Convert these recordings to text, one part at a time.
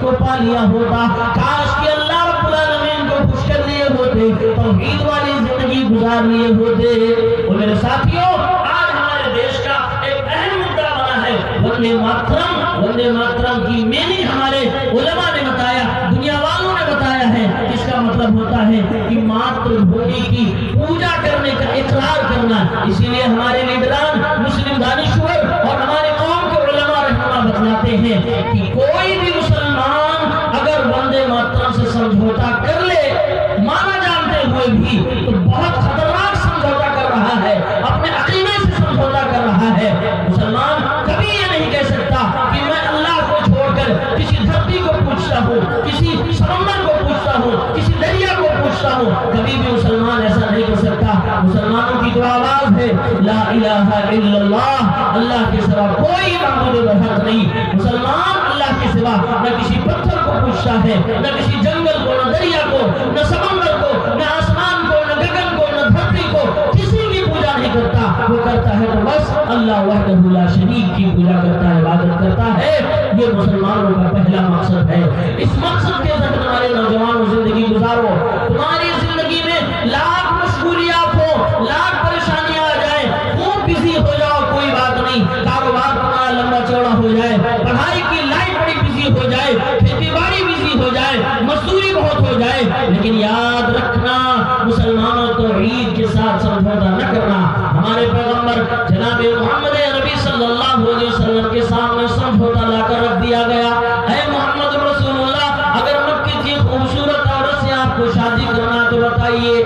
کو پا لیا ہوتا، کاش کہ اللہ رب العالمین کو خوش کر لیے ہوتے، توحید والی زندگی گزار لیے ہوتے۔ اور میرے ساتھیوں، آج ہمارے دیش کا ایک اہم مدعا بنا ہے وندے ماترم۔ وندے ماترم کی میننگ ہمارے علماء نے بتایا، دنیا والوں نے بتایا ہے، اس کا مطلب ہوتا ہے کہ ماتر بھومی کی پوجا کرنے کا اقرار کرنا۔ اسی لیے ہمارے لیڈران، مسلم دانشور اور ہمارے قوم کے علماء رہنما بتلاتے ہیں کہ کوئی بھی مسلمان اگر وندے ماترم سے سمجھوتا کر لے، مانا جانتے ہوئے بھی، تو بہت خطرناک سمجھوتا کر رہا ہے، اپنے عقیدے سے سمجھوتا کر رہا ہے۔ مسلمان کبھی یہ نہیں کہہ سکتا کہ میں اللہ کو چھوڑ کر کسی دھرتی کو پوچھتا ہوں، کسی سمندر کو پوچھتا ہوں، کسی دریا کو پوچھتا ہوں۔ کبھی بھی مسلمان ایسا نہیں کر سکتا۔ مسلمانوں کی تو آواز ہے لا الہ الا اللہ، اللہ کے سوا کوئی معبود برحق نہیں۔ مسلمان اللہ کے سوا نہ کسی پتھر کو پوچھتا ہے، نہ کسی جنگل کو، نہ دریا کو، نہ سمندر کو، نہ آسمان کو، نہ گگن کو، نہ دھرتی کو، کسی کی پوجا نہیں کرتا۔ وہ کرتا ہے تو بس اللہ وحدہ لا شریک کی پوجا کرتا ہے، عبادت کرتا ہے۔ یہ مسلمانوں کا پہلا مقصد ہے۔ اس مقصد کے تحت ہمارے نوجوانوں زندگی گزارو۔ تمہاری زندگی میں لاکھ مشغولیات ہو، لاکھ پریشانیاں آ جائیں، خوب بزی ہو جاؤ، کوئی بات نہیں۔ کاروبار تمہارا لمبا چوڑا ہو جائے، پڑھائی کی لائف بڑی بزی ہو جائے، کھیتی باڑی بزی ہو جائے، مزدوری بہت ہو جائے، لیکن یاد رکھنا مسلمانوں توحید کے ساتھ سمجھوتا نہ کرنا۔ ہمارے پیغمبر جناب محمد عربی صلی اللہ علیہ وسلم کے سامنے سمجھوتا لا کر رکھ دیا گیا۔ اے محمد رسول اللہ، اگر مکے کی خوبصورت عورت سے آپ کو شادی کرنا تو بتائیے،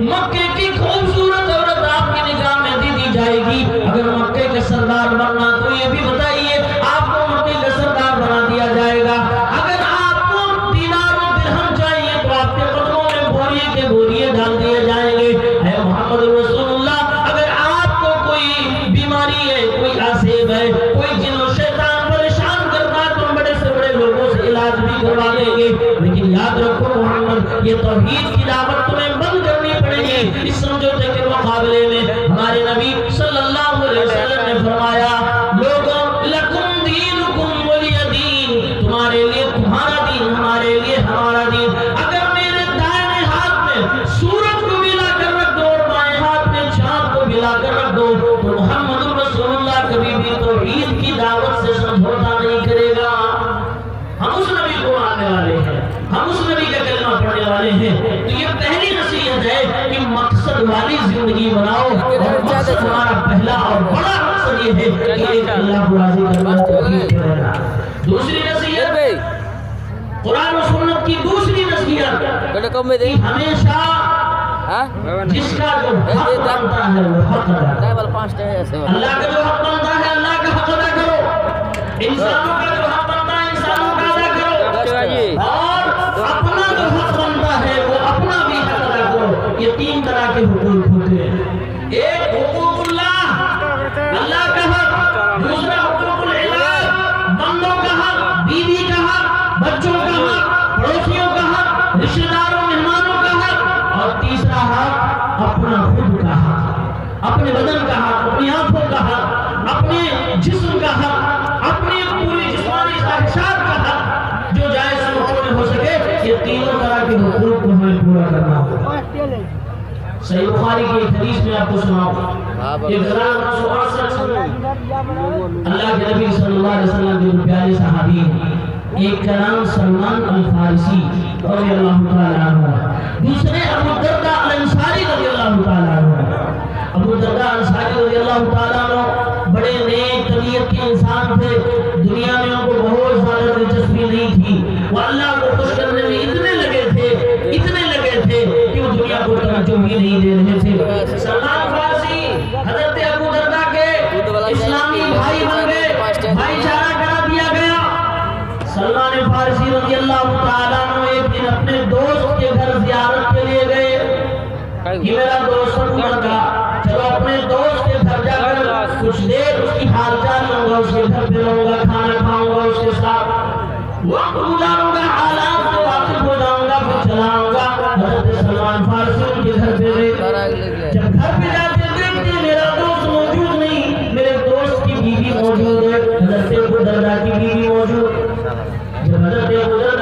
مکے کی خوبصورت عورت آپ کی نگاہ میں دی جائے گی۔ اگر مکے کے سردار بننا تو یہ بھی بتائیے، آپ کو مکے کا سردار بنا دیا جائے گا۔ اگر آپ کو دینار و درہم چاہیے تو آپ کے قدموں میں بوریے کے بوریے ڈال دیے جائیں گے۔ اے محمد رسول اللہ، اگر آپ کو کوئی بیماری ہے، کوئی آسیب ہے، کوئی جن و شیطان پریشان کرتا ہے تو بڑے سے بڑے لوگوں سے علاج بھی کروا دیں گے، لیکن یاد رکھو محمد، یہ توحید کی دعوت تمہیں بند کرنی پڑے گی۔ اس سمجھوتے کے مقابلے میں ہمارے نبی صلی اللہ علیہ وسلم نے فرمایا، لوگوں لکم دینکم ولی دین، تمہارے لیے تمہارا دین، ہمارے لیے ہمارا دین۔ اگر میرے دائیں ہاتھ میں سورج کو بھی لا کر رکھ دو اور بائیں ہاتھ میں چاند کو بھی لا کر رکھ دو، تو محمد رسول اللہ کبھی بھی توحید کی دعوت سے سمجھوتا نہیں کرے گا۔ ہم اس نبی کو ماننے والے ہیں، ہم اس نبی کا کلمہ پڑھنے والے ہیں۔ تو یہ پہلی نصیحت ہے کہ مقصد والی زندگی بناؤ، اور مقصد ہمارا پہلا اور بڑا مقصد یہ ہے کہ ایک اللہ کو راضی کرنا، توحید کرنا۔ دوسری نصیحت، قرآن و سنت کی دوسری نصیحت، ہمیشہ جس کا جو حق بنتا ہے وہ حق ادا کرو۔ اللہ کا جو حق بنتا ہے اللہ کا حق ادا کرو، انسانوں کا جو حق بنتا ہے انسانوں کا ادا کرو، اور اپنا جو حق بنتا ہے وہ اپنا بھی حق ادا کرو۔ یہ تین طرح کے حقوق ہوتے ہیں، ایک حقوق اللہ، اللہ کا حق، دوسرا حقوق العباد، بندوں کا حق، بیوی کا حق، بچوں کا حق، پڑوسیوں کا حق، رشتہ داروں مہمانوں کا حق، اور تیسرا حق اپنا خود کا حق، اپنے بدن کا حق، اپنی آنکھوں کا حق، اپنے جسم کا حق، اپنی پوری جسمانی خواہشات کا حق، جو جائز وقت میں ہو سکے۔ یہ تینوں طرح کے حقوق کو ہمیں پورا کرنا ہوگا۔ صحیح بخاری کی ایک حدیث میں آپ کو سناؤں، ایک اللہ کے نبی صلی اللہ علیہ وسلم کے پیارے صحابی ہیں، ایک کا نام سلمان الفارسی رضی اللہ تعالیٰ عنہ، دوسرے ابو الدرداء الانصاری رضی اللہ تعالیٰ عنہ۔ ابو الدرداء الانصاری رضی اللہ تعالیٰ عنہ بڑے نیک طبیعت کے انسان تھے، دنیا میں ان کو بہت زیادہ دلچسپی نہیں تھی، وہ اللہ کو خوش کرنے میں اتنے لگے تھے کہ وہ دنیا کو توجہ بھی نہیں دے رہے تھے۔ سلمان فارسی حضرت ابو الدرداء کے اسلامی بھائی بن گئے، بھائی چارہ کرا دیا گیا۔ سلمان فارسی رضی اللہ تعالیٰ عنہ ایک دن اپنے دوست کے گھر زیارت کے لیے گئے کہ میرا دوست مر گیا، چلو اپنے دوست کے گھر جا کر کچھ دیر اس کی حال چال لوں گا، اس کے گھر پہ رہوں گا، کھانا کھاؤں گا، اس کے ساتھ وقت گزاروں گا، حالات سے واقف ہو جاؤں گا، پھر چلاؤں گا۔ حضرت سلمان فارسی ان کے گھر پہ گئے، جب گھر پہ جاتے دیکھتے میرا دوست موجود نہیں، میرے دوست کی بیوی موجود ہے، حضرت ابو الدرداء کی بیوی موجود۔ جب حضرت ابو الدرداء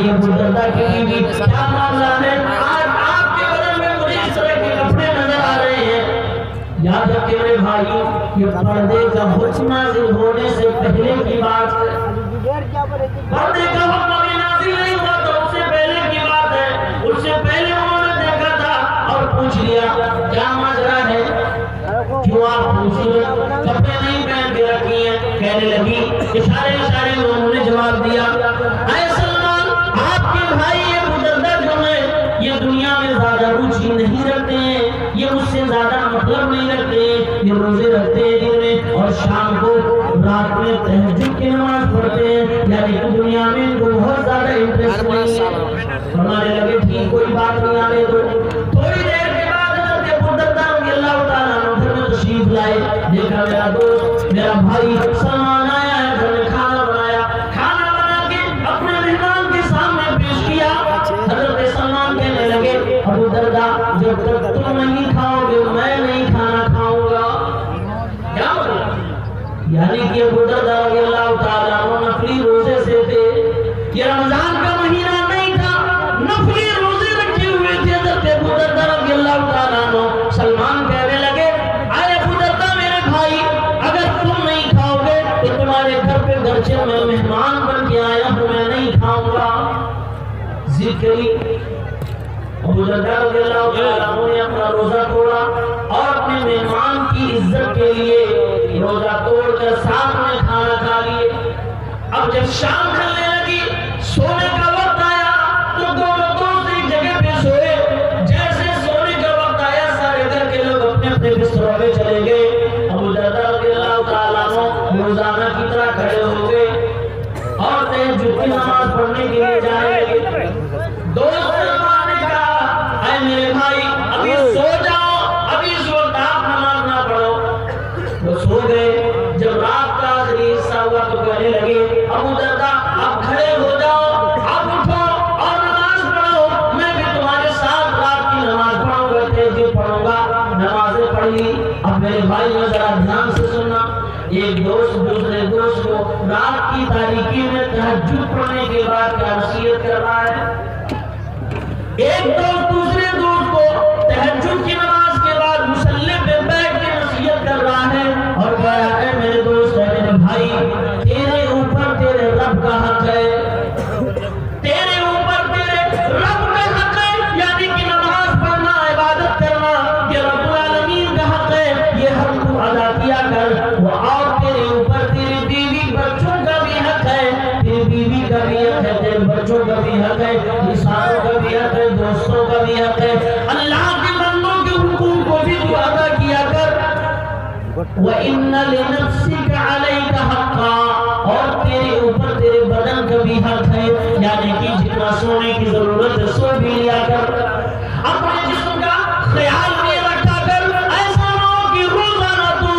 بھائی ابو دردہ کی بیوی کیا معاملہ ہے؟ آج آپ کے بدن میں مجھے اس طرح کے کپڑے نظر آ رہے ہیں۔ یاد رکھے میرے بھائی، یہ پردے کا حکم نازل ہونے سے پہلے کی بات ہے۔ پردے کا حکم ابھی نازل نہیں ہوا تو اس سے پہلے کی بات ہے۔ اس سے پہلے انہوں نے دیکھا تھا اور پوچھ لیا کیا ماجرا ہے، کیوں آپ خوبصورت کپڑے نہیں پہن کے رکھی ہیں؟ کہنے لگی، اشارے اشارے میں انہوں نے جواب دیا، اے سلمان، آپ کے بھائی ابو دردہ جو ہیں یہ دنیا میں زیادہ روچی نہیں رکھتے ہیں، یہ مجھ سے زیادہ مطلب نہیں رکھتے ہیں، یہ روزے رکھتے ہیں دن میں اور شام کو رات میں تہجد کی نماز پڑھتے ہیں، یعنی کہ دنیا میں ان کو بہت زیادہ انٹرسٹ نہیں ہے۔ فرمانے لگے ٹھیک کوئی بات نہیں، آنے دو۔ تھوڑی دیر کے بعد حضرت ابو دردہ رضی اللہ تعالیٰ عنہ گھر میں تشریف لائے، دیکھا میرا دوست میرا بھائی سلمان آیا ہے، گھر میں کھانا بنایا، کھانا بنا کے اپنے مہمان کے سامنے پیش کیا۔ حضرت سلمان کہنے لگے ابو دردہ جب تک تم نہیں کھاؤ گے میں نہیں کھانا کھاؤں گا۔ کیا مطلب؟ یعنی کہ ابو دردہ رضی اللہ تعالیٰ عنہ نفلی روزے سے تھے، یہ رمضان کا مہینہ نہیں تھا، نفلی روزے رکھے ہوئے تھے حضرت ابو دردہ رضی اللہ تعالیٰ عنہ۔ سلمان کہنے لگے اے ابو دردہ میرے بھائی، اگر تم نہیں کھاؤ گے تو تمہارے گھر پہ گرچہ میں مہمان بن کے آیا ہوں میں نہیں کھاؤں گا۔ ذکری ابو دردہ رضی اللہ تعالیٰ عنہ نے اپنا روزہ توڑا اور اپنے مہمان کی عزت کے لیے روزہ توڑ کر ساتھ میں کھانا کھا لیے۔ اب جب شام ڈھلنے لگی، سونے کا وقت آیا تو دونوں دوست ایک جگہ پہ سوئے۔ جیسے سونے کا وقت آیا سارے گھر کے لوگ اپنے اپنے بستروں پہ چلے گئے۔ ابو دردہ رضی اللہ تعالیٰ عنہ روزانہ کی طرح کھڑے ہو گئے اور تہجد کی نماز پڑھنے کے لیے جانے لگے۔ دوست سلمان نے کہا اے میرے بھائی ابھی سو جاؤ، ابھی اس وقت آپ نماز نہ پڑھو۔ وہ سو گئے۔ جب رات کا آخری حصہ ہوا تو کہنے لگے ابو دردہ آپ کھڑے ہو جاؤ، آپ اٹھو اور نماز پڑھو، میں بھی تمہارے ساتھ رات کی نماز پڑھوں گا، تہجد پڑھوں گا۔ نمازیں پڑھ لی۔ اب میرے بھائی ذرا دھیان سے سننا، ایک دوست دوسرے دوست کو رات کی تاریکی میں تہجد پڑھنے کے بعد کیا نصیحت کر رہا ہے؟ ایک دوست دوسرے دوست کو تہجد کی نماز کے بعد مصلی پہ بیٹھ کے نصیحت کر رہا ہے اور کہہ رہا ہے میرے دوست ہے میرے بھائی، تیرے اوپر تیرے رب کا حق ہے، تیرے اوپر تیرے رب کا حق ہے، یعنی کہ نماز پڑھنا عبادت کرنا یہ رب العالمین کا حق ہے، یہ حق تو ادا کیا کر۔ وہ اور تیرے اوپر تیری بیوی بچوں کا بھی حق ہے، تیری بیوی کا بھی حق ہے، تیرے بچوں کا بھی حق ہے، انسانوں کا بھی حق ہے، دوستوں کا بھی حق ہے، اللہ کے بندوں کے حقوق کو بھی تو ادا کیا کر۔ وَإِنَّ لِنَفْسِكَ عَلَيْكَ حَقًّا، اور تیرے اوپر تیرے بدن کا بھی حق ہے، یعنی کہ جتنا سونے کی ضرورت ہے سو بھی لیا کر، اپنے جسم کا خیال بھی رکھا کر، ایسا نہ ہو کہ روزانہ تو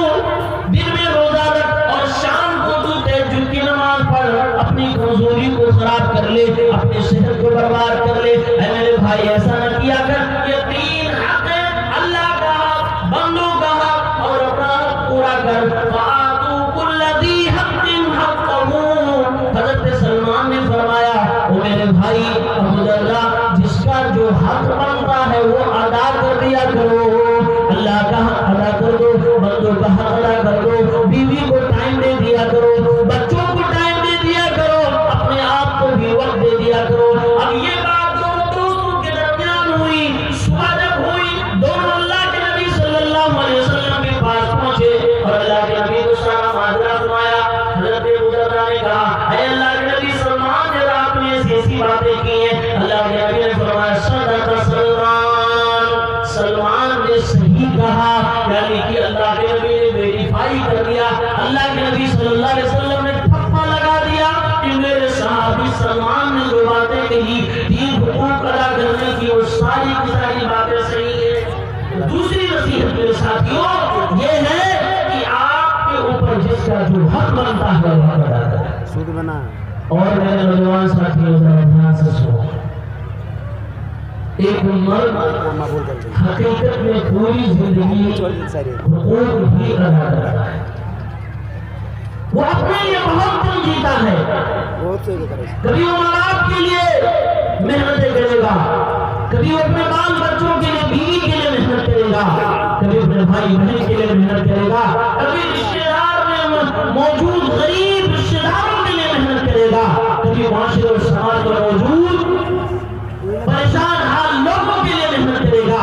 دن میں روزہ رکھ اور شام کو تو تہجد کی نماز پڑھ، اپنی کمزوری کو خراب کر لے، اپنی صحت کو برباد کر لے۔ اے میرے بھائی ایسا نہ کیا کر، یہ تین حق ہے، اللہ کا حق، بندوں کا حق اور اپنا حق پورا کر۔ فَآتُوا كُلَّ ذِي حَقٍّ حَقَّهُ، حضرت سلمان نے فرمایا او میرے بھائی ابو دردہ جس کا جو حق بنتا ہے وہ ادا کر دیا کرو، اللہ کا حق ادا کر دو، بندوں کا حق ادا کر دو، بیوی کو ٹائم دے دیا کرو، بچوں کو ٹائم دے دیا کرو، اپنے آپ کو بھی وقت دے دیا کرو۔ اب یہ بات دونوں دوستوں کے درمیان ہوئی، صبح جب ہوئی دونوں اللہ کے نبی صلی اللہ علیہ وسلم کے پاس پہنچے اور اللہ کے نبی کو سارا ماجرا سنایا۔ حضرت ابو دردہ نے کہا اے اللہ کے نبی سلمان جب آپ نے ایسی باتیں کی ہیں، اللہ کے نبی نے فرمایا صدق سلمان، سلمان نے صحیح کہا، یعنی کہ اللہ کے نبی نے ویریفائی کر دیا، اللہ کے نبی صلی اللہ علیہ وسلم نے ٹھپا لگا دیا کہ میرے صحابی سلمان نے جو باتیں کہی تین حقوق ادا کرنے کی وہ ساری کی ساری باتیں صحیح ہیں۔ دوسری نصیحت میرے ساتھیوں یہ ہے کہ آپ کے اوپر جس کا جو حق بنتا ہے وہ ادا کریں۔ سود بنا اور میرے نوجوان ساتھیوں ذرا دھیان سے سنو، ایک مرد حقیقت میں پوری زندگی حقوق ہی ادا کرتا ہے، وہ اپنے لیے بہت دن جیتا ہے، کبھی وہ ماں باپ کے لیے محنتیں کرے گا، کبھی وہ اپنے بال بچوں کے لیے، بیوی کے لیے محنت کرے گا، کبھی اپنے بھائی بہن کے لیے محنت کرے گا، کبھی رشتے دار میں موجود غریب رشتے داروں کے لیے محنت کرے گا، کبھی معاشرے اور سماج میں موجود پریشان حال لوگوں کے لیے محنت کرے گا۔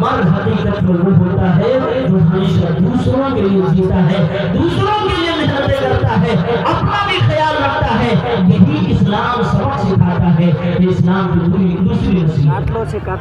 مرد حقیقت میں وہ ہوتا ہے جو ہمیشہ دوسروں کے لیے جیتا ہے، دوسروں کے لیے محنتیں کرتا ہے، اپنا بھی خیال رکھتا ہے۔ یہی اسلام سبق سکھاتا ہے کہ اسلام کی دوسری نصیحت